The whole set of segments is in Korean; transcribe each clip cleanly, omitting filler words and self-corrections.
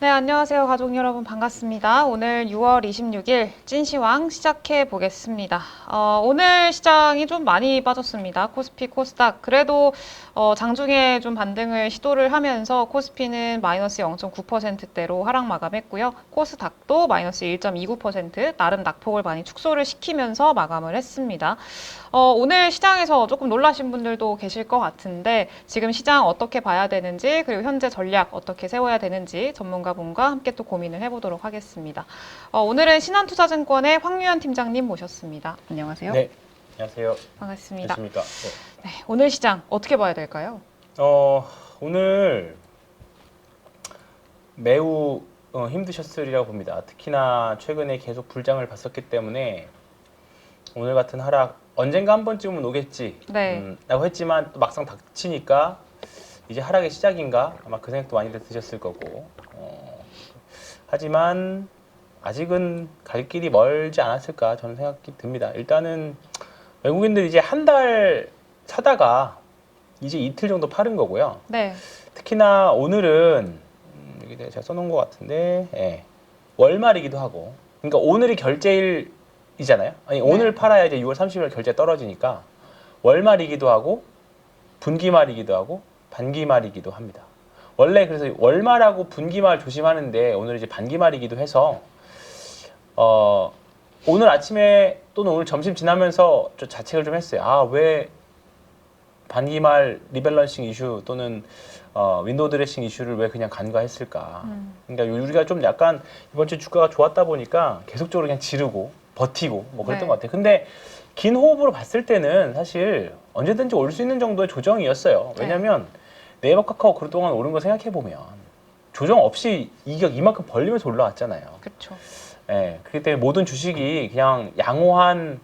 네, 안녕하세요. 가족 여러분 반갑습니다. 오늘 6월 26일 찐시황 시작해 보겠습니다. 오늘 시장이 좀 많이 빠졌습니다. 코스피, 코스닥. 그래도 장중에 좀 반등을 시도를 하면서 코스피는 마이너스 0.9%대로 하락 마감했고요. 코스닥도 마이너스 1.29% 나름 낙폭을 많이 축소를 시키면서 마감을 했습니다. 오늘 시장에서 조금 놀라신 분들도 계실 것 같은데 지금 시장 어떻게 봐야 되는지 그리고 현재 전략 어떻게 세워야 되는지 전문가분과 함께 또 고민을 해보도록 하겠습니다. 오늘은 신한투자증권의 황유연 팀장님 모셨습니다. 안녕하세요. 네, 안녕하세요. 반갑습니다. 안녕하십니까. 네, 오늘 시장 어떻게 봐야 될까요? 오늘 매우 힘드셨으리라고 봅니다. 특히나 최근에 계속 불장을 봤었기 때문에 오늘 같은 하락 언젠가 한 번쯤은 오겠지 라고 했지만 또 막상 닥치니까 이제 하락의 시작인가 아마 그 생각도 많이들 드셨을 거고 하지만 아직은 갈 길이 멀지 않았을까 저는 생각이 듭니다. 일단은 외국인들이 이제 한 달 사다가 이제 이틀 정도 파는 거고요. 네. 특히나 오늘은 여기 제가 써놓은 것 같은데 월말이기도 하고 그러니까 오늘이 결제일이잖아요. 아니 오늘 팔아야 이제 6월 30일 결제 떨어지니까 월말이기도 하고 분기말이기도 하고 반기말이기도 합니다. 원래 그래서 월말하고 분기말 조심하는데 오늘 이제 반기말이기도 해서 오늘 아침에 또는 오늘 점심 지나면서 좀 자책을 좀 했어요. 아, 왜 반기말 리밸런싱 이슈 또는 윈도우 드레싱 이슈를 왜 그냥 간과했을까. 그러니까 우리가 좀 약간 이번 주 주가가 좋았다 보니까 계속적으로 그냥 지르고 버티고 뭐 그랬던 것 같아요. 근데 긴 호흡으로 봤을 때는 사실 언제든지 올 수 있는 정도의 조정이었어요. 왜냐면 네이버 카카오 그동안 오른 거 생각해 보면 조정 없이 이격 이만큼 벌리면서 올라왔잖아요. 그렇죠. 네, 그렇기 때문에 모든 주식이 그냥 양호한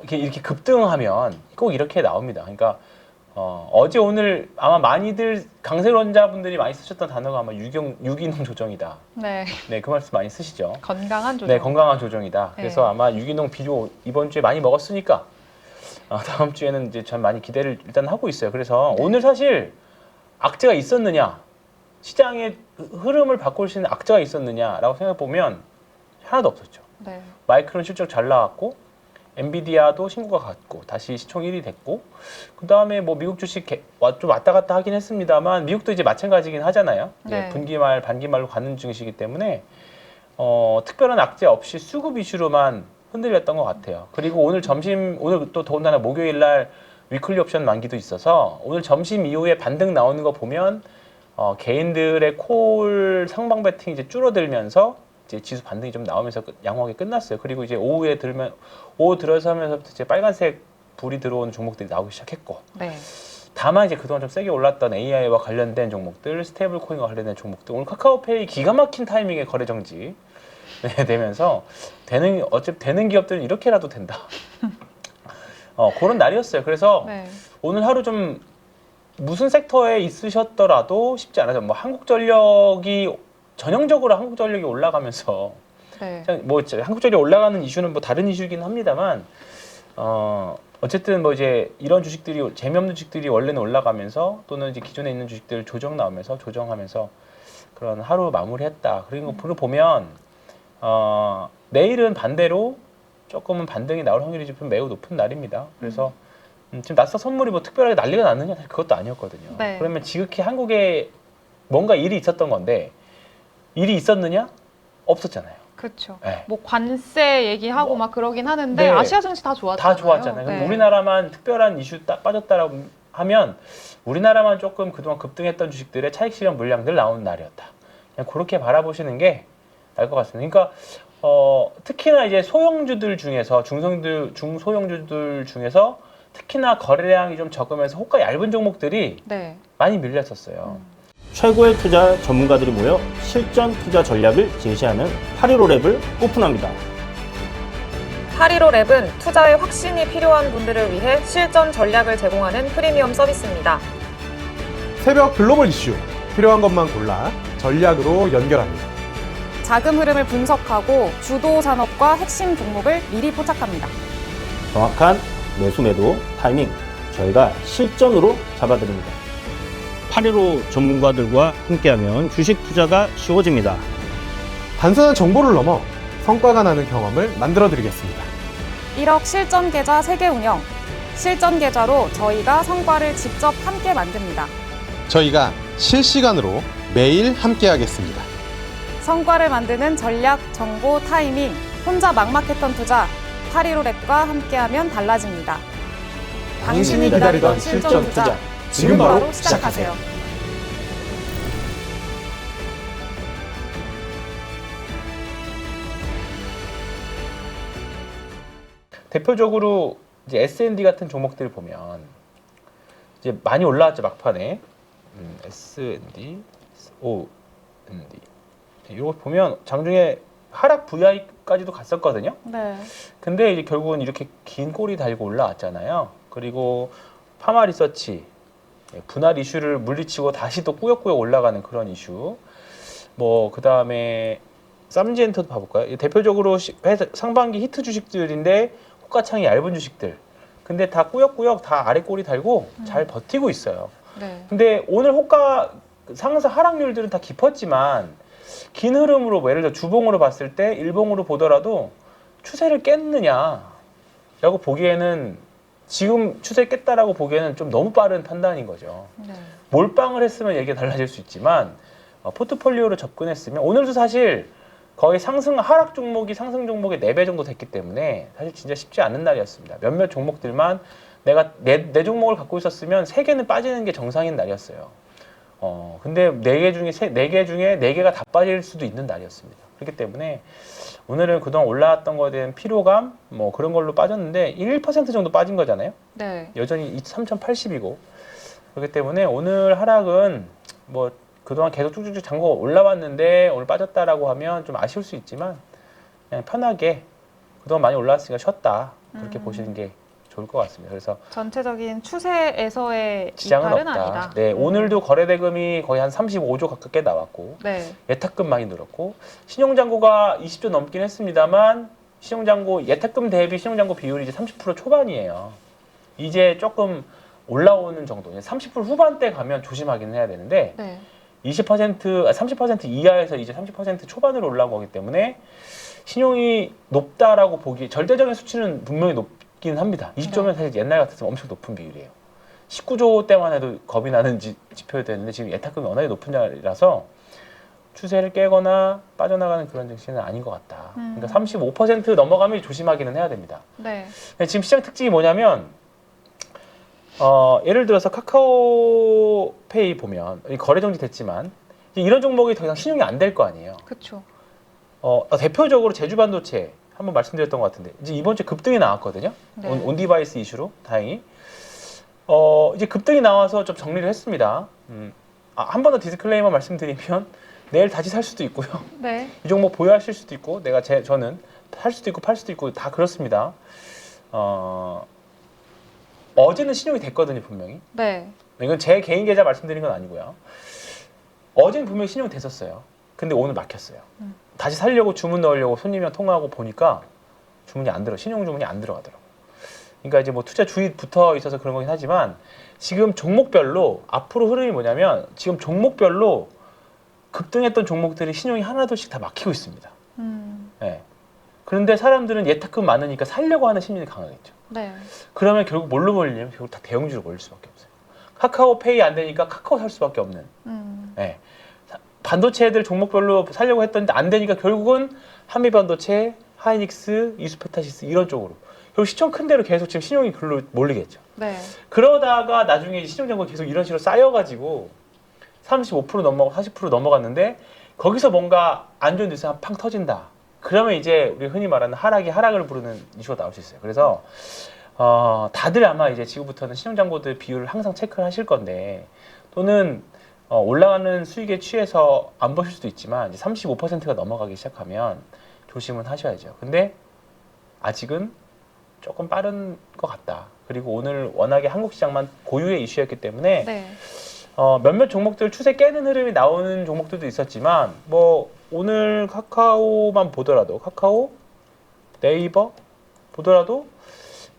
이렇게 급등하면 꼭 이렇게 나옵니다. 그러니까 어제 오늘 아마 많이들 강세론자분들이 많이 쓰셨던 단어가 아마 유기농 조정이다. 네. 네, 그 말씀 많이 쓰시죠. 건강한 조정. 네, 건강한 조정이다. 네. 그래서 아마 유기농 비료 이번 주에 많이 먹었으니까 다음 주에는 이제 전 많이 기대를 일단 하고 있어요. 그래서 오늘 사실 악재가 있었느냐, 시장의 흐름을 바꿀 수 있는 악재가 있었느냐라고 생각해 보면 하나도 없었죠. 네. 마이크론 실적 잘 나왔고. 엔비디아도 신고가 갔고 다시 시총 1위 됐고 그 다음에 뭐 미국 주식 좀 왔다 갔다 하긴 했습니다만 미국도 이제 마찬가지긴 하잖아요. 네. 분기말 반기말로 가는 중이시기 때문에 특별한 악재 없이 수급 이슈로만 흔들렸던 것 같아요. 그리고 오늘 또 더군다나 목요일 날 위클리 옵션 만기도 있어서 오늘 점심 이후에 반등 나오는 거 보면 개인들의 콜 상방 베팅이 이제 줄어들면서 이제 지수 반등이 좀 나오면서 양호하게 끝났어요. 그리고 이제 오후 들어서 하면서부터 이제 빨간색 불이 들어오는 종목들이 나오기 시작했고. 네. 다만 이제 그동안 좀 세게 올랐던 AI와 관련된 종목들, 스테이블 코인과 관련된 종목들, 오늘 카카오페이 기가 막힌 타이밍에 거래 정지 되면서 어차피 되는 기업들은 이렇게라도 된다. 그런 날이었어요. 그래서 오늘 하루 좀 무슨 섹터에 있으셨더라도 쉽지 않아요. 뭐 전형적으로 한국전력이 올라가면서 뭐 한국전력이 올라가는 이슈는 뭐 다른 이슈이긴 합니다만 어쨌든 뭐 이제 이런 주식들이 재미없는 주식들이 원래는 올라가면서 또는 이제 기존에 있는 주식들 조정하면서 그런 하루 마무리했다. 그리고 보면 내일은 반대로 조금은 반등이 나올 확률이 좀 매우 높은 날입니다. 그래서 지금 나스닥 선물이 뭐 특별하게 난리가 났느냐 그것도 아니었거든요. 그러면 지극히 한국에 뭔가 일이 있었던 건데 일이 있었느냐? 없었잖아요. 그렇죠. 네. 뭐 관세 얘기하고 막 그러긴 하는데 아시아 증시 다 좋았잖아요. 다 좋았잖아요. 그럼 우리나라만 특별한 이슈 빠졌다라고 하면 우리나라만 조금 그동안 급등했던 주식들의 차익 실현 물량들 나오는 날이었다. 그냥 그렇게 바라보시는 게 나을 것 같습니다. 그러니까 특히나 이제 소형주들 중에서 중소형주들 중에서 특히나 거래량이 좀 적으면서 호가 얇은 종목들이 많이 밀렸었어요. 최고의 투자 전문가들이 모여 실전 투자 전략을 제시하는 815랩을 오픈합니다. 815랩은 투자에 확신이 필요한 분들을 위해 실전 전략을 제공하는 프리미엄 서비스입니다. 새벽 글로벌 이슈, 필요한 것만 골라 전략으로 연결합니다. 자금 흐름을 분석하고 주도 산업과 핵심 종목을 미리 포착합니다. 정확한 매수 매도 타이밍 저희가 실전으로 잡아드립니다. 815 전문가들과 함께하면 주식 투자가 쉬워집니다. 단순한 정보를 넘어 성과가 나는 경험을 만들어 드리겠습니다. 1억 실전 계좌 세계 운영. 실전 계좌로 저희가 성과를 직접 함께 만듭니다. 저희가 실시간으로 매일 함께하겠습니다. 성과를 만드는 전략, 정보, 타이밍, 혼자 막막했던 투자, 815랩과 함께하면 달라집니다. 당신이 기다리던 실전 투자, 지금 바로 시작하세요. 대표적으로 이제 S&D 같은 종목들 보면 이제 많이 올라왔죠 막판에. S&D, O&D 이거 보면 장중에 하락 VI까지도 갔었거든요. 네. 근데 이제 결국은 이렇게 긴 꼬리 달고 올라왔잖아요. 그리고 파마 리서치 분할 이슈를 물리치고 다시 또 꾸역꾸역 올라가는 그런 이슈. 뭐 그다음에 쌈지엔터도 봐볼까요? 대표적으로 상반기 히트 주식들인데 호가창이 얇은 주식들. 근데 다 꾸역꾸역 다 아래 꼬리 달고 잘 버티고 있어요. 네. 근데 오늘 호가 상승 하락률들은 다 깊었지만 긴 흐름으로 뭐 예를 들어 주봉으로 봤을 때 일봉으로 보더라도 추세를 깼느냐라고 보기에는 지금 추세 깼다라고 보기에는 좀 너무 빠른 판단인 거죠. 네. 몰빵을 했으면 얘기가 달라질 수 있지만 포트폴리오로 접근했으면 오늘도 사실 거의 하락 종목이 상승 종목의 4배 정도 됐기 때문에 사실 진짜 쉽지 않은 날이었습니다. 몇몇 종목들만 내가 네 종목을 갖고 있었으면 3개는 빠지는 게 정상인 날이었어요. 근데 4개 중에 4개가 다 빠질 수도 있는 날이었습니다. 그렇기 때문에 오늘은 그동안 올라왔던 거에 대한 피로감 뭐 그런 걸로 빠졌는데 1% 정도 빠진 거잖아요. 네. 여전히 3,080이고 그렇기 때문에 오늘 하락은 뭐 그동안 계속 쭉쭉쭉 장고 올라왔는데 오늘 빠졌다라고 하면 좀 아쉬울 수 있지만 그냥 편하게 그동안 많이 올라왔으니까 쉬었다 그렇게 보시는 게 좋을 것 같습니다. 그래서 전체적인 추세에서의 지장은 이탈은 없다. 아니다. 네, 오늘도 거래대금이 거의 한 35조 가깝게 나왔고 네. 예탁금 많이 늘었고 신용잔고가 20조 넘긴 했습니다만 신용잔고 예탁금 대비 신용잔고 비율이 이제 30% 초반이에요. 이제 조금 올라오는 정도. 30% 후반대 가면 조심하긴 해야 되는데 네. 30% 이하에서 이제 30% 초반으로 올라온 거기 때문에 신용이 높다라고 보기 절대적인 수치는 분명히 높긴 합니다. 20조면 사실 옛날 같았으면 엄청 높은 비율이에요. 19조 때만 해도 겁이 나는 지표였는데 지금 예탁금이 워낙에 높은 자리라서 추세를 깨거나 빠져나가는 그런 증시는 아닌 것 같다. 그러니까 35% 넘어가면 조심하기는 해야 됩니다. 네. 지금 시장 특징이 뭐냐면 예를 들어서 카카오페이 보면 거래 정지 됐지만 이런 종목이 더 이상 신용이 안 될 거 아니에요. 그렇죠. 대표적으로 제주반도체 한번 말씀드렸던 것 같은데 이제 이번 주에 급등이 나왔거든요. 네. 온디바이스 이슈로 다행히 이제 급등이 나와서 좀 정리를 했습니다. 한 번 더 디스클레이머 말씀드리면 내일 다시 살 수도 있고요. 네. 이 종목 보유하실 수도 있고 저는 살 수도 있고 팔 수도 있고 다 그렇습니다. 어제는 신용이 됐거든요, 분명히. 네. 이건 제 개인 계좌 말씀드린 건 아니고요. 어제는 분명히 신용이 됐었어요. 근데 오늘 막혔어요. 다시 살려고 주문 넣으려고 손님이랑 통화하고 보니까 신용 주문이 안 들어가더라고요. 그러니까 이제 뭐 투자 주의 붙어 있어서 그런 거긴 하지만 지금 종목별로 앞으로 흐름이 뭐냐면 지금 종목별로 급등했던 종목들이 신용이 하나둘씩 다 막히고 있습니다. 네. 그런데 사람들은 예탁금 많으니까 살려고 하는 심리는 강하겠죠. 네. 그러면 결국 뭘로 몰리냐면 결국 다 대형주로 몰릴 수밖에 없어요. 카카오페이 안 되니까 카카오 살 수밖에 없는. 네. 반도체들 종목별로 살려고 했던데 안 되니까 결국은 한미반도체, 하이닉스, 이수페타시스 이런 쪽으로. 결국 시총 큰 대로 계속 지금 신용이 글로 몰리겠죠. 네. 그러다가 나중에 신용잔고가 계속 이런 식으로 쌓여가지고 35% 넘어가고 40% 넘어갔는데 거기서 뭔가 안 좋은 뉴스가 팡 터진다. 그러면 이제 우리 흔히 말하는 하락을 부르는 이슈가 나올 수 있어요. 그래서 다들 아마 이제 지금부터는 신용잔고들 비율을 항상 체크를 하실 건데 또는 올라가는 수익에 취해서 안 보실 수도 있지만 이제 35%가 넘어가기 시작하면 조심은 하셔야죠. 근데 아직은 조금 빠른 것 같다. 그리고 오늘 워낙에 한국 시장만 고유의 이슈였기 때문에 네. 몇몇 종목들 추세 깨는 흐름이 나오는 종목들도 있었지만 뭐 오늘 카카오만 보더라도 네이버 보더라도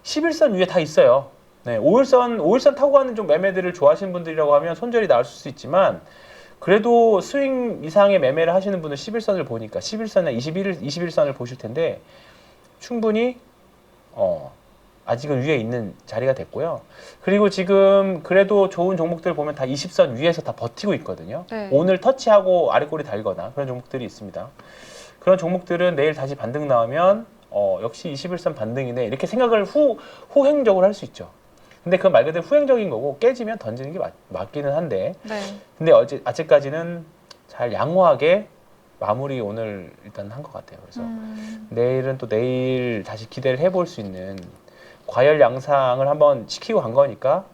11선 위에 다 있어요. 네, 5일선 타고 가는 좀 매매들을 좋아하시는 분들이라고 하면 손절이 나올 수 있지만 그래도 스윙 이상의 매매를 하시는 분은 11선을 보니까 11선이나 21선을 보실 텐데 충분히 아직은 위에 있는 자리가 됐고요. 그리고 지금 그래도 좋은 종목들 보면 다 20선 위에서 다 버티고 있거든요. 네. 오늘 터치하고 아래꼬리 달거나 그런 종목들이 있습니다. 그런 종목들은 내일 다시 반등 나오면 역시 21선 반등이네 이렇게 생각을 후행적으로 할 수 있죠. 근데 그건 말 그대로 후행적인 거고 깨지면 던지는 게 맞기는 한데 네. 근데 아직까지는 잘 양호하게 마무리 오늘 일단 한 것 같아요. 그래서 내일은 또 내일 다시 기대를 해볼 수 있는 과열 양상을 한번 지키고 간 거니까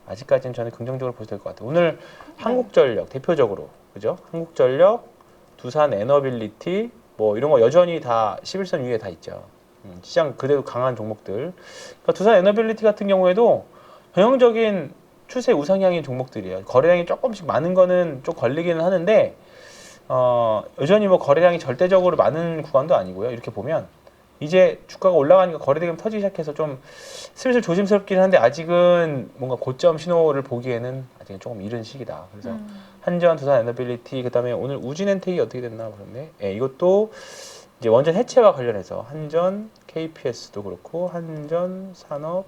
아직까지는 저는 긍정적으로 보셔야 될 것 같아요. 오늘 한국전력 대표적으로 그죠? 한국전력, 두산 에너빌리티 뭐 이런 거 여전히 다 11선 위에 다 있죠. 시장 그대로 강한 종목들. 그러니까 두산 에너빌리티 같은 경우에도 전형적인 추세 우상향인 종목들이에요. 거래량이 조금씩 많은 거는 좀 걸리기는 하는데 여전히 뭐 거래량이 절대적으로 많은 구간도 아니고요. 이렇게 보면 이제 주가가 올라가니까 거래대금 터지기 시작해서 좀 슬슬 조심스럽긴 한데 아직은 뭔가 고점 신호를 보기에는 아직 조금 이른 시기다. 그래서 한전, 두산 에너빌리티, 그다음에 오늘 우진엔텍이 어떻게 됐나 보는데, 예, 이것도 이제 원전 해체와 관련해서 한전, KPS도 그렇고 한전산업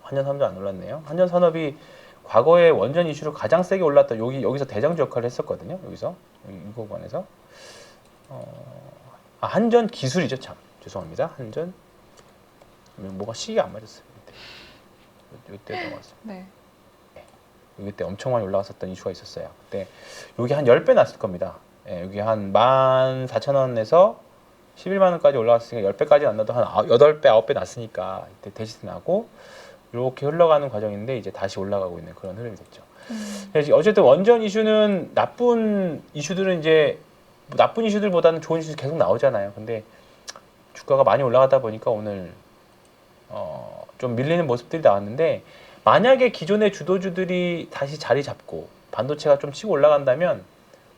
안 올랐네요. 한전산업이 과거에 원전 이슈로 가장 세게 올랐던 여기서 대장주 역할을 했었거든요. 여기서 이 구간에서 한전 기술이죠. 참 죄송합니다. 한전 뭐가 시기가 안 맞았어요. 이때 넘어갔어요. 네. 이때 엄청 많이 올라갔었던 이슈가 있었어요. 그때 여기 한 10배 났을 겁니다. 예, 여기 한 14,000원에서 11만 원까지 올라갔으니까 10배까지 안 나도 한 8배, 9배 났으니까 이때 대시세 나고 이렇게 흘러가는 과정인데 이제 다시 올라가고 있는 그런 흐름이 됐죠. 그래서 어쨌든 원전 이슈는 나쁜 이슈들은 이제 나쁜 이슈들보다는 좋은 이슈들 계속 나오잖아요. 근데 주가가 많이 올라가다 보니까 오늘 좀 밀리는 모습들이 나왔는데 만약에 기존의 주도주들이 다시 자리 잡고 반도체가 좀 치고 올라간다면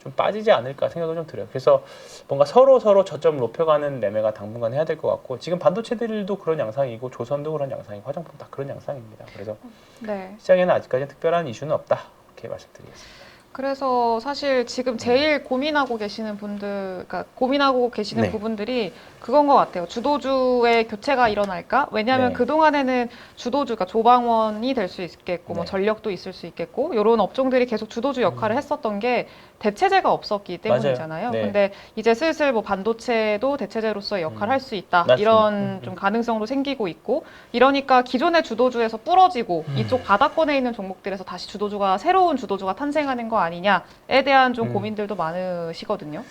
좀 빠지지 않을까 생각을 좀 들어요. 그래서 뭔가 서로 저점을 높여가는 매매가 당분간 해야 될 것 같고 지금 반도체들도 그런 양상이고 조선도 그런 양상이고 화장품 다 그런 양상입니다. 그래서 네. 시장에는 아직까지 특별한 이슈는 없다. 이렇게 말씀드리겠습니다. 그래서 사실 지금 제일 고민하고 계시는 분들, 그러니까 고민하고 계시는 네. 부분들이 그건 것 같아요. 주도주의 교체가 일어날까? 왜냐하면 네. 그동안에는 주도주가 조방원이 될 수 있겠고, 뭐 네. 전력도 있을 수 있겠고, 이런 업종들이 계속 주도주 역할을 했었던 게 대체제가 없었기 때문이잖아요. 맞아요. 네. 근데 이제 슬슬 뭐 반도체도 대체제로서의 역할을 할 수 있다. 맞습니다. 이런 좀 가능성도 생기고 있고, 이러니까 기존의 주도주에서 부러지고 이쪽 바닥권에 있는 종목들에서 다시 새로운 주도주가 탄생하는 거 아니냐에 대한 좀 고민들도 많으시거든요.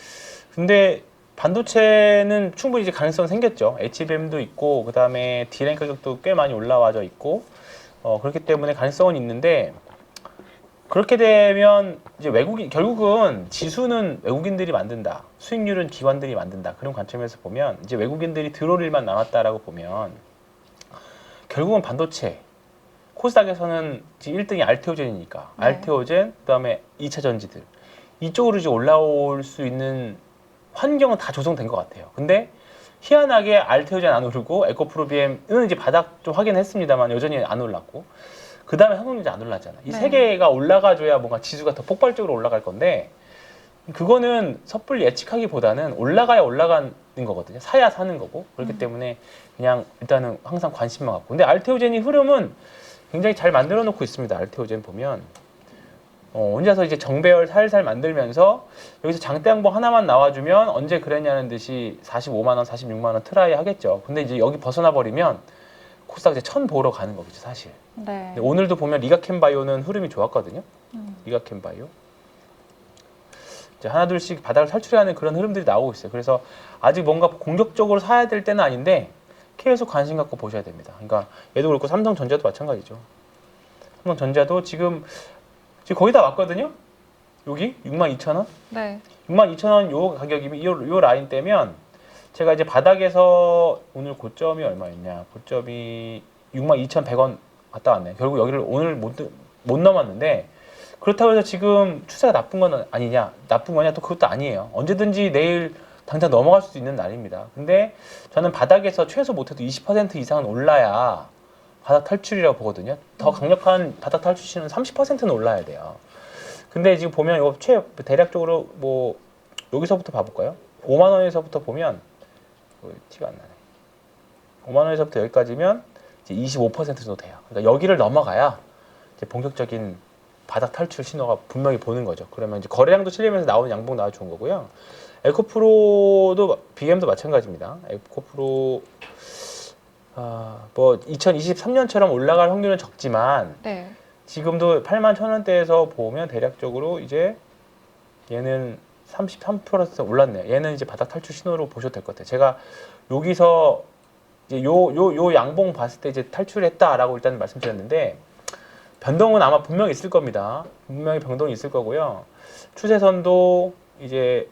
근데 반도체는 충분히 이제 가능성 생겼죠. HBM도 있고 그다음에 D램 가격도 꽤 많이 올라와져 있고 그렇기 때문에 가능성은 있는데 그렇게 되면 이제 결국은 지수는 외국인들이 만든다. 수익률은 기관들이 만든다. 그런 관점에서 보면 이제 외국인들이 들어올 일만 남았다라고 보면 결국은 반도체 코스닥에서는 지금 1등이 알테오젠이니까 네. 알테오젠 그다음에 2차 전지들 이쪽으로 이제 올라올 수 있는 환경은 다 조성된 것 같아요. 근데 희한하게 알테오젠 안 오르고 에코프로비엠은 이제 바닥 좀 확인했습니다만 여전히 안 올랐고 그 다음에 한국전자 안 올랐잖아. 이 세 개가 올라가줘야 뭔가 지수가 더 폭발적으로 올라갈 건데 그거는 섣불리 예측하기보다는 올라가야 올라가는 거거든요. 사야 사는 거고 그렇기 때문에 그냥 일단은 항상 관심만 갖고 근데 알테오젠이 흐름은 굉장히 잘 만들어 놓고 있습니다. 알테오젠 보면 혼자서 이제 정배열 살살 만들면서 여기서 장대 양봉 하나만 나와주면 언제 그랬냐는 듯이 45만 원, 46만 원 트라이 하겠죠. 근데 이제 여기 벗어나 버리면 코스닥 이제 1000 보러 가는 거겠죠, 사실. 네. 근데 오늘도 보면 리가캠바이오는 흐름이 좋았거든요. 리가캠바이오. 이제 하나둘씩 바닥을 탈출해가는 그런 흐름들이 나오고 있어요. 그래서 아직 뭔가 공격적으로 사야 될 때는 아닌데 계속 관심 갖고 보셔야 됩니다. 그러니까 얘도 그렇고 삼성전자도 마찬가지죠. 삼성전자도 지금 거의 다 왔거든요. 여기 62,000원? 네. 62,000원 요 가격이면 요 라인 떼면 제가 이제 바닥에서 오늘 고점이 얼마였냐? 고점이 62,100원 갔다 왔네. 결국 여기를 오늘 못 넘었는데 그렇다고 해서 지금 추세가 나쁜 건 아니냐? 나쁜 거냐? 또 그것도 아니에요. 언제든지 내일 당장 넘어갈 수도 있는 날입니다. 근데 저는 바닥에서 최소 못해도 20% 이상은 올라야 바닥 탈출이라고 보거든요. 더 강력한 바닥 탈출 시는 30%는 올라야 돼요. 근데 지금 보면 이거 대략적으로 뭐 여기서부터 봐볼까요? 5만 원에서부터 보면 티가 안 나네. 5만 원에서부터 여기까지면 이제 25% 정도 돼요. 그러니까 여기를 넘어가야 이제 본격적인 바닥 탈출 신호가 분명히 보는 거죠. 그러면 이제 거래량도 실리면서 나오는 양봉 나와 좋은 거고요. 에코프로도 BM도 마찬가지입니다. 에코프로 뭐 2023년처럼 올라갈 확률은 적지만 네. 지금도 81,000원대에서 보면 대략적으로 이제 얘는 33% 올랐네요. 얘는 이제 바닥 탈출 신호로 보셔도 될 것 같아요. 제가 여기서 이제 요 양봉 봤을 때 이제 탈출했다라고 일단 말씀드렸는데 변동은 아마 분명히 있을 겁니다. 분명히 변동이 있을 거고요. 추세선도 이제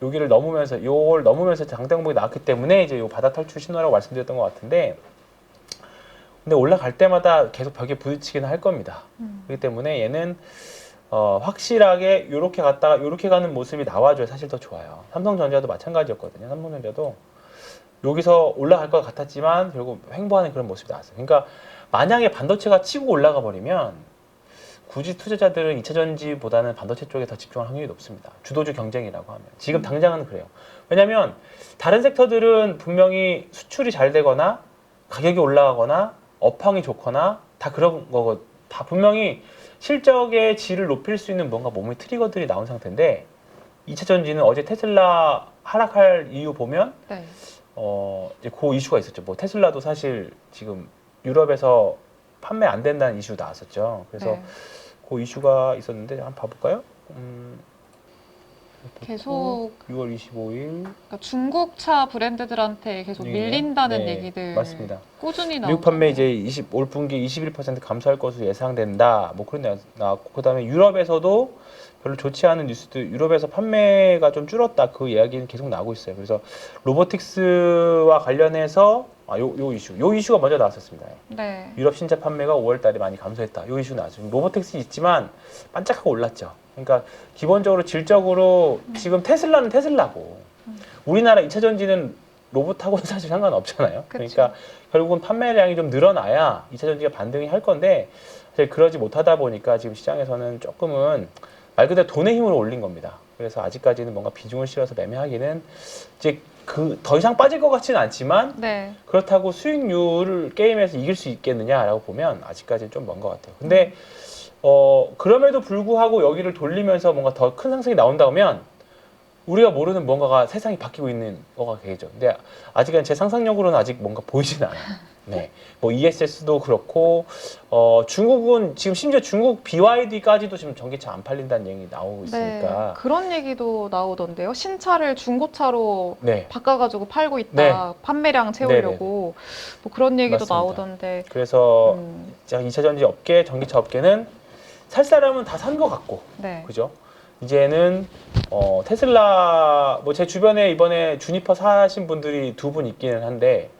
여기를 넘으면서 요걸 넘으면서 장대공복이 나왔기 때문에 이제 요 바닥 탈출 신호라고 말씀드렸던 것 같은데 근데 올라갈 때마다 계속 벽에 부딪히기는 할 겁니다. 그렇기 때문에 얘는 확실하게 요렇게 갔다가 요렇게 가는 모습이 나와줘야 사실 더 좋아요. 삼성전자도 마찬가지였거든요. 삼성전자도 여기서 올라갈 것 같았지만 결국 횡보하는 그런 모습이 나왔어요. 그러니까 만약에 반도체가 치고 올라가 버리면 굳이 투자자들은 2차 전지보다는 반도체 쪽에 더 집중할 확률이 높습니다. 주도주 경쟁이라고 하면. 지금 당장은 그래요. 왜냐하면 다른 섹터들은 분명히 수출이 잘 되거나 가격이 올라가거나 업황이 좋거나 다 그런 거고 다 분명히 실적의 질을 높일 수 있는 뭔가 몸의 트리거들이 나온 상태인데 2차 전지는 어제 테슬라 하락할 이유 보면 네. 이제 그 이슈가 있었죠. 뭐 테슬라도 사실 지금 유럽에서 판매 안 된다는 이슈 나왔었죠. 그래서 네. 그 이슈가 있었는데 한번 봐볼까요? 계속 6월 25일 그러니까 중국차 브랜드들한테 계속 네. 밀린다는 네, 얘기들 맞습니다. 꾸준히 나오고 미국 판매 이제 올 분기 21% 감소할 것으로 예상된다. 뭐 그런 데 나왔고 그다음에 유럽에서도 별로 좋지 않은 뉴스들 유럽에서 판매가 좀 줄었다. 그 이야기는 계속 나오고 있어요. 그래서 로보틱스와 관련해서 요 이슈가 먼저 나왔었습니다. 네. 유럽 신차 판매가 5월 달에 많이 감소했다. 요 이슈 나왔죠. 로보틱스 있지만 반짝하고 올랐죠. 그러니까 기본적으로 질적으로 지금 테슬라는 테슬라고 우리나라 2차 전지는 로봇하고는 사실 상관없잖아요. 그러니까 결국은 판매량이 좀 늘어나야 2차 전지가 반등이 할 건데 사실 그러지 못하다 보니까 지금 시장에서는 조금은 말 그대로 돈의 힘으로 올린 겁니다. 그래서 아직까지는 뭔가 비중을 실어서 매매하기는 이제 더 이상 빠질 것 같지는 않지만 네. 그렇다고 수익률을 게임에서 이길 수 있겠느냐라고 보면 아직까지는 좀 먼 것 같아요. 근데 그럼에도 불구하고 여기를 돌리면서 뭔가 더 큰 상승이 나온다 면 우리가 모르는 뭔가가 세상이 바뀌고 있는 거가 되겠죠. 근데 아직은 제 상상력으로는 아직 뭔가 보이지는 않아요. 네, 뭐 ESS도 그렇고 중국은 지금 심지어 중국 BYD까지도 지금 전기차 안 팔린다는 얘기 나오고 있으니까 네. 그런 얘기도 나오던데요. 신차를 중고차로 네. 바꿔가지고 팔고 있다. 네. 판매량 채우려고 뭐 그런 얘기도 맞습니다. 나오던데. 그래서 2차 전지 업계, 전기차 업계는 살 사람은 다 산 것 같고, 네. 그죠? 이제는 테슬라 뭐 제 주변에 이번에 주니퍼 사신 분들이 2분 있기는 한데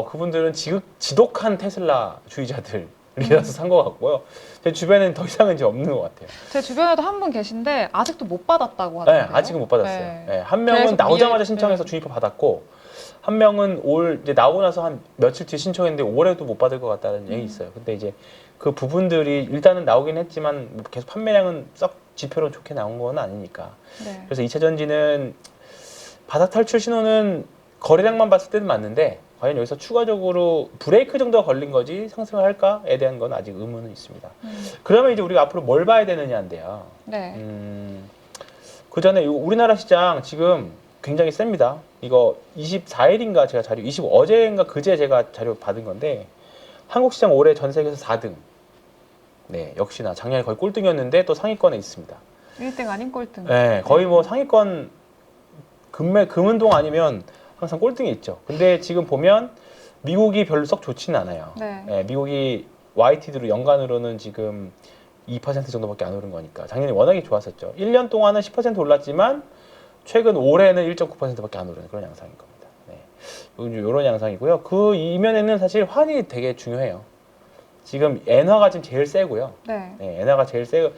그분들은 지독한 테슬라 주의자들이라서 산 것 같고요. 제 주변에는 더 이상은 이제 없는 것 같아요. 제 주변에도 한 분 계신데 아직도 못 받았다고 네, 하던데요. 아직은 못 받았어요. 네. 네, 한 명은 계속 나오자마자 미애- 신청해서 네. 주니퍼 받았고, 한 명은 이제 나오고 나서 한 며칠 뒤에 신청했는데 올해도 못 받을 것 같다는 얘기 있어요. 근데 이제 그 부분들이 일단은 나오긴 했지만 뭐 계속 판매량은 썩 지표로 좋게 나온 건 아니니까. 네. 그래서 2차 전지는 바닥 탈출 신호는 거래량만 봤을 때는 맞는데 과연 여기서 추가적으로 브레이크 정도가 걸린 거지 상승을 할까에 대한 건 아직 의문은 있습니다. 그러면 이제 우리가 앞으로 뭘 봐야 되느냐인데요. 네. 그 전에 우리나라 시장 지금 굉장히 셉니다. 이거 24일인가 제가 어제인가 그제 제가 자료 받은 건데 한국 시장 올해 전 세계에서 4등. 네, 역시나 작년에 거의 꼴등이었는데 또 상위권에 있습니다. 1등 아닌 꼴등. 네, 거의 뭐 상위권 금운동 아니면 항상 꼴등에 있죠. 근데 지금 보면 미국이 별로 썩 좋지는 않아요. 네. 네, 미국이 YTD로 연간으로는 지금 2% 정도밖에 안 오른 거니까 작년에 워낙에 좋았었죠. 1년 동안은 10% 올랐지만 최근 올해는 1.9%밖에 안 오르는 그런 양상인 겁니다. 네. 이런 양상이고요. 그 이면에는 사실 환이 되게 중요해요. 지금 엔화가 지금 제일 세고요. 네. 네, 엔화가 제일 세고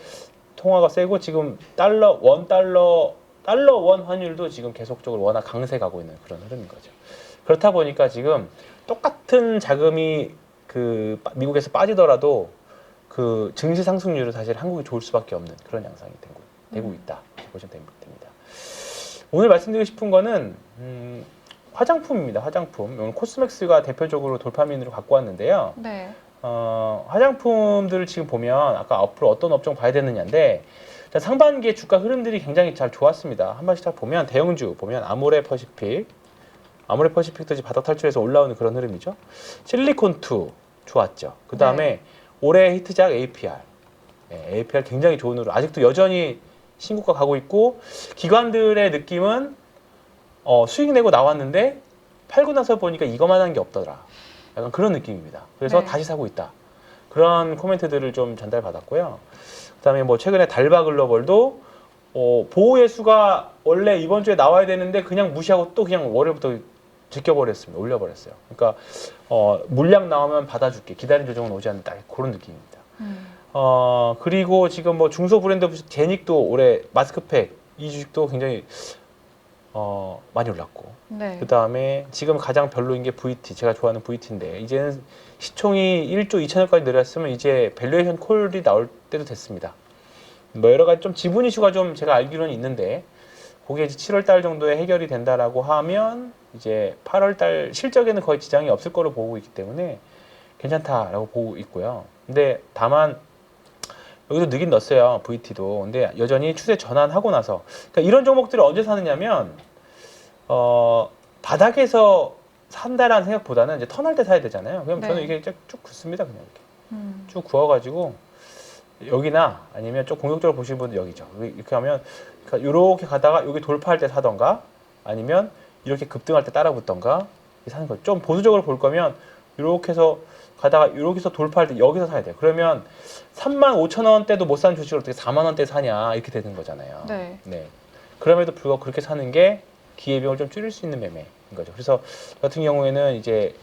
통화가 세고 지금 달러 원 환율도 지금 계속적으로 워낙 강세 가고 있는 그런 흐름인 거죠. 그렇다 보니까 지금 똑같은 자금이 미국에서 빠지더라도 그 증시 상승률은 사실 한국이 좋을 수밖에 없는 그런 양상이 되고 있다 보시면 됩니다. 오늘 말씀드리고 싶은 거는 화장품입니다. 화장품. 오늘 코스맥스가 대표적으로 돌파민으로 갖고 왔는데요. 네. 화장품들을 지금 보면 아까 앞으로 어떤 업종 봐야 되느냐인데 상반기에 주가 흐름들이 굉장히 잘 좋았습니다. 한 번씩 딱 보면 대형주 보면 아모레퍼시픽도 이제 바닥 탈출해서 올라오는 그런 흐름이죠. 실리콘2 좋았죠. 그 다음에 올해 히트작 APR. APR 굉장히 좋은 흐름. 아직도 여전히 신고가 가고 있고 기관들의 느낌은 수익 내고 나왔는데 팔고 나서 보니까 이거만 한 게 없더라. 약간 그런 느낌입니다. 그래서 다시 사고 있다. 그런 코멘트들을 좀 전달받았고요. 그다음에 뭐 최근에 달바글로벌도 보호의 수가 원래 이번 주에 나와야 되는데 그냥 무시하고 또 그냥 월요일부터 제껴버렸습니다. 올려버렸어요. 그러니까 물량 나오면 받아줄게. 기다린 조정은 오지 않는다. 그런 느낌입니다. 그리고 지금 뭐 중소 브랜드 제닉도 올해 마스크팩 이 주식도 굉장히 많이 올랐고 네. 그 다음에 지금 가장 별로인 게 VT 제가 좋아하는 VT인데 이제는 시총이 1조 2천억까지 내렸으면 이제 밸류에이션 콜이 나올 때도 됐습니다. 뭐 여러 가지 좀 지분 이슈가 좀 제가 알기로는 있는데 그게 이제 7월 달 정도에 해결이 된다라고 하면 이제 8월 달 실적에는 거의 지장이 없을 거로 보고 있기 때문에 괜찮다라고 보고 있고요. 근데 다만 여기도 넣긴 넣었어요. VT도. 근데 여전히 추세 전환하고 나서 그러니까 이런 종목들을 언제 사느냐면 바닥에서 산다라는 생각보다는 이제 턴할 때 사야 되잖아요. 그럼 저는 이게 쭉 굽습니다. 그냥 이렇게 쭉 구워가지고 여기나 아니면 좀 공격적으로 보시는 분들 여기죠. 이렇게 하면 그러니까 이렇게 가다가 여기 돌파할 때 사던가 아니면 이렇게 급등할 때 따라 붙던가 사는 거죠. 좀 보수적으로 볼 거면 이렇게 해서 가다가 여기서 돌파할 때 여기서 사야 돼요. 그러면 35,000원대도 못 산 주식을 어떻게 4만원대 사냐 이렇게 되는 거잖아요. 네. 그럼에도 불구하고 그렇게 사는 게 기회비용을 좀 줄일 수 있는 매매인 거죠. 그래서 저 같은 경우에는 이제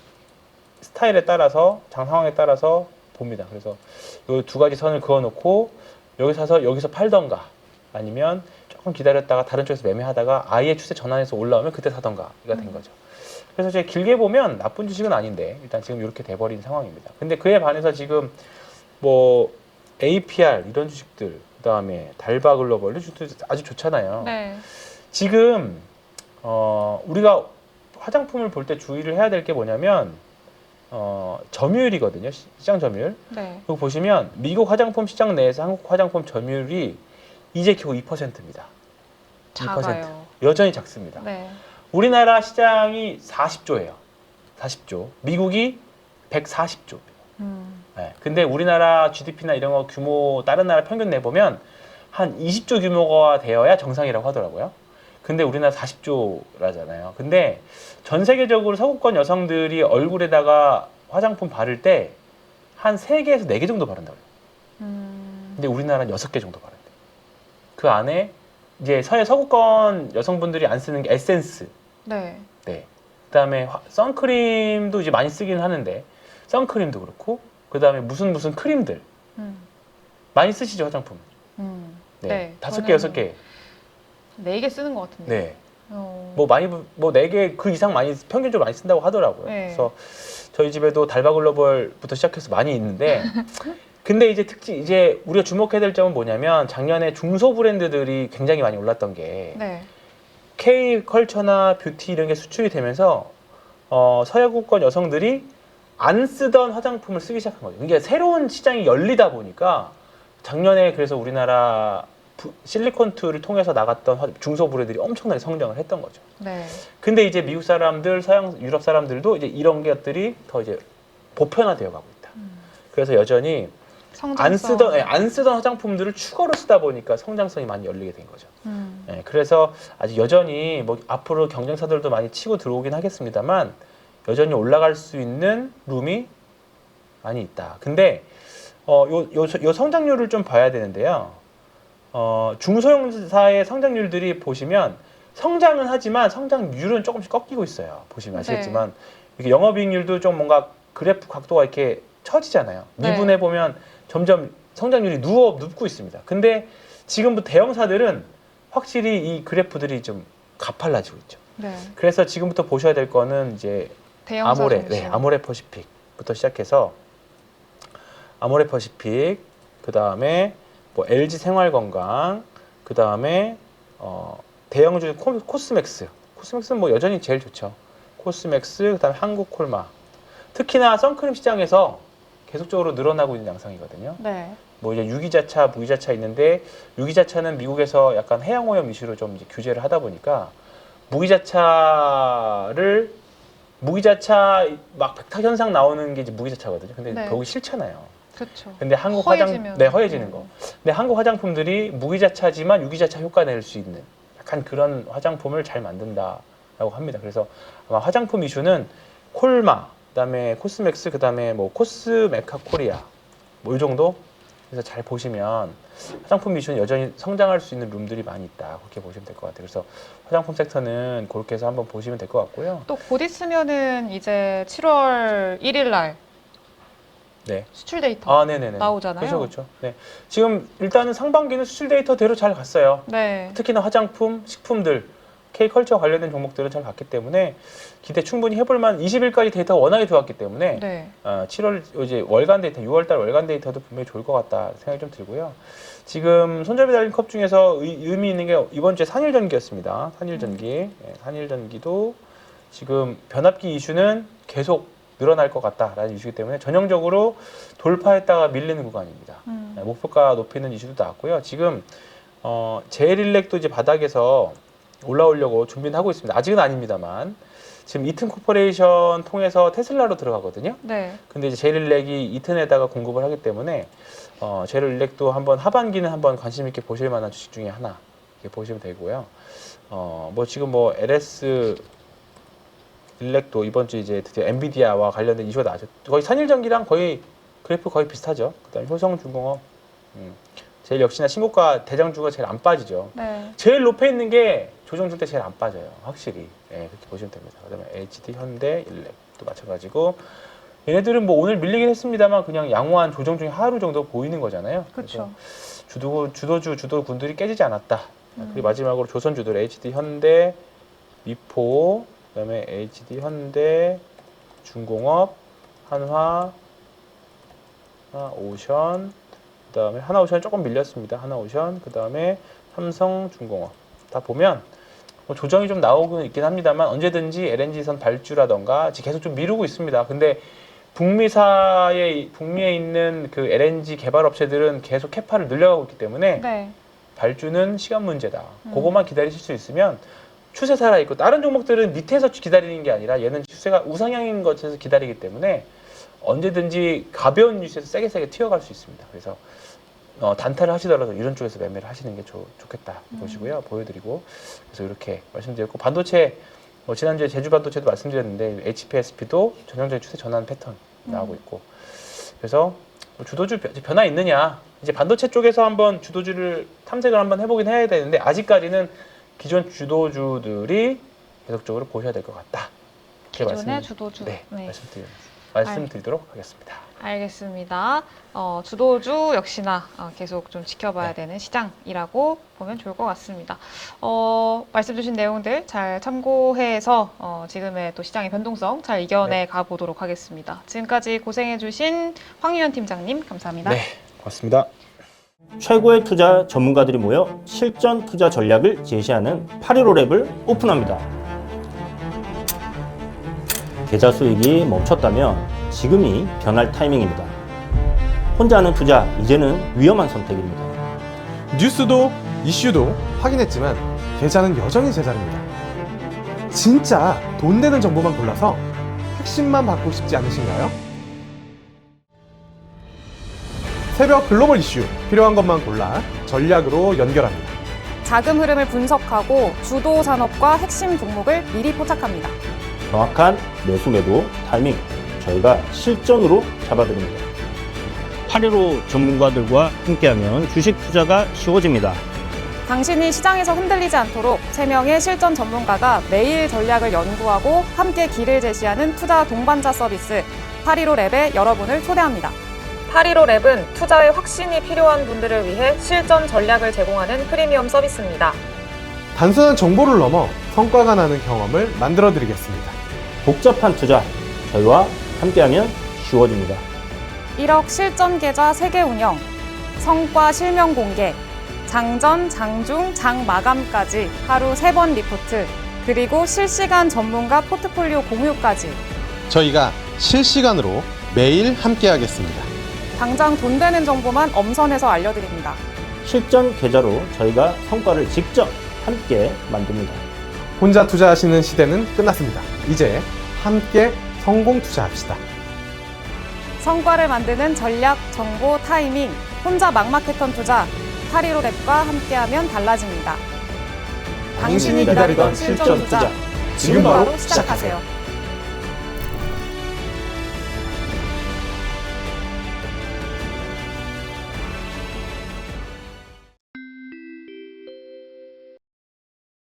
스타일에 따라서 장 상황에 따라서 봅니다. 그래서 이 두 가지 선을 그어놓고 여기 사서 여기서 팔던가 아니면 조금 기다렸다가 다른 쪽에서 매매하다가 아예 추세 전환해서 올라오면 그때 사던가가 된 거죠. 그래서 제가 길게 보면 나쁜 주식은 아닌데 일단 지금 이렇게 돼버린 상황입니다. 근데 그에 반해서 지금 뭐 APR 이런 주식들 그다음에 달바글로벌 이런 주식들 아주 좋잖아요. 네. 지금 우리가 화장품을 볼 때 주의를 해야 될 게 뭐냐면 점유율이거든요. 시장 점유율. 네. 그거 보시면 미국 화장품 시장 내에서 한국 화장품 점유율이 이제 겨우 2%입니다. 작아요. 여전히 작습니다. 네. 우리나라 시장이 40조예요. 40조. 미국이 140조. 네. 근데 우리나라 GDP나 이런 거 규모 다른 나라 평균 내보면 한 20조 규모가 되어야 정상이라고 하더라고요. 근데 우리나라 40조라잖아요. 근데 전 세계적으로 서구권 여성들이 얼굴에다가 화장품 바를 때 한 3개에서 4개 정도 바른다고요. 근데 우리나라는 6개 정도 바른대요. 그 안에 이제 서구권 여성분들이 안 쓰는 게 에센스. 네. 네. 그다음에 선크림도 이제 많이 쓰긴 하는데 선크림도 그렇고 그다음에 무슨 크림들 많이 쓰시죠 화장품. 네. 5개, 6개. 4개 쓰는 것 같은데. 네. 뭐 많이 뭐 4개 그 이상 많이 평균적으로 많이 쓴다고 하더라고요. 네. 그래서 저희 집에도 달바글로벌부터 시작해서 많이 있는데 근데 이제 우리가 주목해야 될 점은 뭐냐면 작년에 중소 브랜드들이 굉장히 많이 올랐던 게 네. K컬처나 뷰티 이런 게 수출이 되면서 서구권 여성들이 안 쓰던 화장품을 쓰기 시작한 거죠. 이게 새로운 시장이 열리다 보니까 작년에 그래서 우리나라 실리콘2를 통해서 나갔던 중소 브랜드들이 엄청나게 성장을 했던 거죠. 네. 근데 이제 미국 사람들, 유럽 사람들도 이제 이런 것들이 더 이제 보편화되어 가고 있다. 그래서 여전히 안 쓰던 화장품들을 추가로 쓰다 보니까 성장성이 많이 열리게 된 거죠. 네, 그래서 아직 여전히 뭐 앞으로 경쟁사들도 많이 치고 들어오긴 하겠습니다만 여전히 올라갈 수 있는 룸이 많이 있다. 근데 요 성장률을 좀 봐야 되는데요. 중소형사의 성장률들이 보시면 성장은 하지만 성장률은 조금씩 꺾이고 있어요. 보시면 아시겠지만 이렇게 영업이익률도 좀 뭔가 그래프 각도가 이렇게 처지잖아요. 미분해 보면 점점 성장률이 눕고 있습니다. 근데 지금부터 대형사들은 확실히 이 그래프들이 좀 가팔라지고 있죠. 네. 그래서 지금부터 보셔야 될 거는 이제 아모레 퍼시픽부터 시작해서 아모레퍼시픽, 그 다음에 뭐 LG 생활건강, 그 다음에 대형주 코스맥스. 코스맥스는 뭐 여전히 제일 좋죠. 코스맥스, 그 다음에 한국콜마. 특히나 선크림 시장에서 계속적으로 늘어나고 있는 양상이거든요. 네. 뭐 이제 유기자차, 무기자차 있는데 유기자차는 미국에서 약간 해양오염 이슈로 좀 이제 규제를 하다 보니까 무기자차 막 백탁 현상 나오는 게 이제 무기자차거든요. 근데 네. 거기 싫잖아요. 그렇죠. 근데 한국 허해지면. 허해지는 거. 근데 한국 화장품들이 무기자차지만 유기자차 효과 낼 수 있는 약간 그런 화장품을 잘 만든다라고 합니다. 그래서 아마 화장품 이슈는 콜마, 그다음에 코스맥스, 그다음에 뭐 코스메카 코리아 뭐 이 정도. 그래서 잘 보시면 화장품 이슈는 여전히 성장할 수 있는 룸들이 많이 있다. 그렇게 보시면 될 것 같아요. 그래서 화장품 섹터는 그렇게 해서 한번 보시면 될 것 같고요. 또 곧 있으면은 이제 7월 1일 날 네. 수출 데이터 네네네. 나오잖아요. 그렇죠. 네. 지금 일단은 상반기는 수출 데이터대로 잘 갔어요. 네. 특히나 화장품, 식품들, K컬처 관련된 종목들은 잘 갔기 때문에 기대 충분히 해볼만. 20일까지 데이터가 워낙에 좋았기 때문에 네. 7월 이제 월간 데이터, 6월달 월간 데이터도 분명히 좋을 것 같다 생각이 좀 들고요. 지금 손잡이 달린 컵 중에서 의미 있는 게 이번 주에 산일전기였습니다. 산일전기, 산일전기도 지금 변압기 이슈는 계속 늘어날 것 같다라는 이슈이기 때문에 전형적으로 돌파했다가 밀리는 구간입니다. 목표가 높이는 이슈도 나왔고요. 지금 제일일렉도 이제 바닥에서 올라오려고 준비는 하고 있습니다. 아직은 아닙니다만 지금 이튼 코퍼레이션 통해서 테슬라로 들어가거든요. 네. 근데 이제 제일일렉이 이튼에다가 공급을 하기 때문에 제일일렉도 한번 하반기는 한번 관심 있게 보실 만한 주식 중에 하나 이렇게 보시면 되고요. 뭐 지금 뭐 LS 일렉도 이번 주 이제 드디어 엔비디아와 관련된 이슈가 나왔죠. 거의 산일전기랑 거의 그래프 거의 비슷하죠. 그다음에 효성중공업, 제일 역시나 신고가 대장주가 제일 안 빠지죠. 네. 제일 높에 있는 게 조정 줄 때 제일 안 빠져요. 확실히. 예, 그렇게 보시면 됩니다. 그다음에 HD, 현대, 일렉도 마찬가지고 얘네들은 뭐 오늘 밀리긴 했습니다만 그냥 양호한 조정 중에 하루 정도 보이는 거잖아요. 그렇죠. 주도군들이 깨지지 않았다. 그리고 마지막으로 조선주들 HD, 현대, 미포, 그다음에 HD, 현대, 중공업, 한화, 오션, 그다음에 하나오션 조금 밀렸습니다. 하나오션, 그다음에 삼성중공업 다 보면 뭐 조정이 좀 나오고 있긴 합니다만 언제든지 LNG선 발주라던가 지금 계속 좀 미루고 있습니다. 근데 북미에 있는 그 LNG 개발 업체들은 계속 캐파를 늘려가고 있기 때문에 네. 발주는 시간 문제다. 그거만 기다리실 수 있으면 추세 살아 있고 다른 종목들은 밑에서 기다리는 게 아니라 얘는 추세가 우상향인 것에서 기다리기 때문에 언제든지 가벼운 뉴스에서 세게 튀어갈 수 있습니다. 그래서 단타를 하시더라도 이런 쪽에서 매매를 하시는 게 좋겠다 보시고요. 보여드리고 그래서 이렇게 말씀드렸고 반도체 지난주에 제주 반도체도 말씀드렸는데 HPSP도 전형적인 추세 전환 패턴 나오고 있고 그래서 주도주 변화 있느냐 이제 반도체 쪽에서 한번 주도주를 탐색을 한번 해보긴 해야 되는데 아직까지는 기존 주도주들이 계속적으로 보셔야 될 것 같다. 기존의 주도주. 네. 말씀드리도록 하겠습니다. 알겠습니다. 주도주 역시나 계속 좀 지켜봐야 되는 시장이라고 보면 좋을 것 같습니다. 말씀 주신 내용들 잘 참고해서 지금의 또 시장의 변동성 잘 이겨내 가보도록 하겠습니다. 지금까지 고생해주신 황유현 팀장님 감사합니다. 네, 고맙습니다. 최고의 투자 전문가들이 모여 실전 투자 전략을 제시하는 8.15랩을 오픈합니다. 계좌 수익이 멈췄다면 지금이 변할 타이밍입니다. 혼자 하는 투자, 이제는 위험한 선택입니다. 뉴스도 이슈도 확인했지만 계좌는 여전히 제자리입니다. 진짜 돈 되는 정보만 골라서 핵심만 받고 싶지 않으신가요? 새벽 글로벌 이슈 필요한 것만 골라 전략으로 연결합니다. 자금 흐름을 분석하고 주도 산업과 핵심 종목을 미리 포착합니다. 정확한 매수 매도 타이밍 저희가 실전으로 잡아드립니다. 8.15 전문가들과 함께하면 주식 투자가 쉬워집니다. 당신이 시장에서 흔들리지 않도록 3명의 실전 전문가가 매일 전략을 연구하고 함께 길을 제시하는 투자 동반자 서비스 8.15랩에 여러분을 초대합니다. 8.15랩은 투자에 확신이 필요한 분들을 위해 실전 전략을 제공하는 프리미엄 서비스입니다. 단순한 정보를 넘어 성과가 나는 경험을 만들어 드리겠습니다. 복잡한 투자 저희와 함께하면 쉬워집니다. 1억 실전 계좌 세개 운영, 성과 실명 공개, 장전, 장중, 장마감까지 하루 3번 리포트, 그리고 실시간 전문가 포트폴리오 공유까지. 저희가 실시간으로 매일 함께하겠습니다. 당장 돈 되는 정보만 엄선해서 알려드립니다. 실전 계좌로 저희가 성과를 직접 함께 만듭니다. 혼자 투자하시는 시대는 끝났습니다. 이제 함께 성공 투자합시다. 성과를 만드는 전략, 정보, 타이밍, 혼자 막마켓턴 투자, 815랩과 함께하면 달라집니다. 당신이 기다리던 실전 투자, 지금 바로 시작하세요.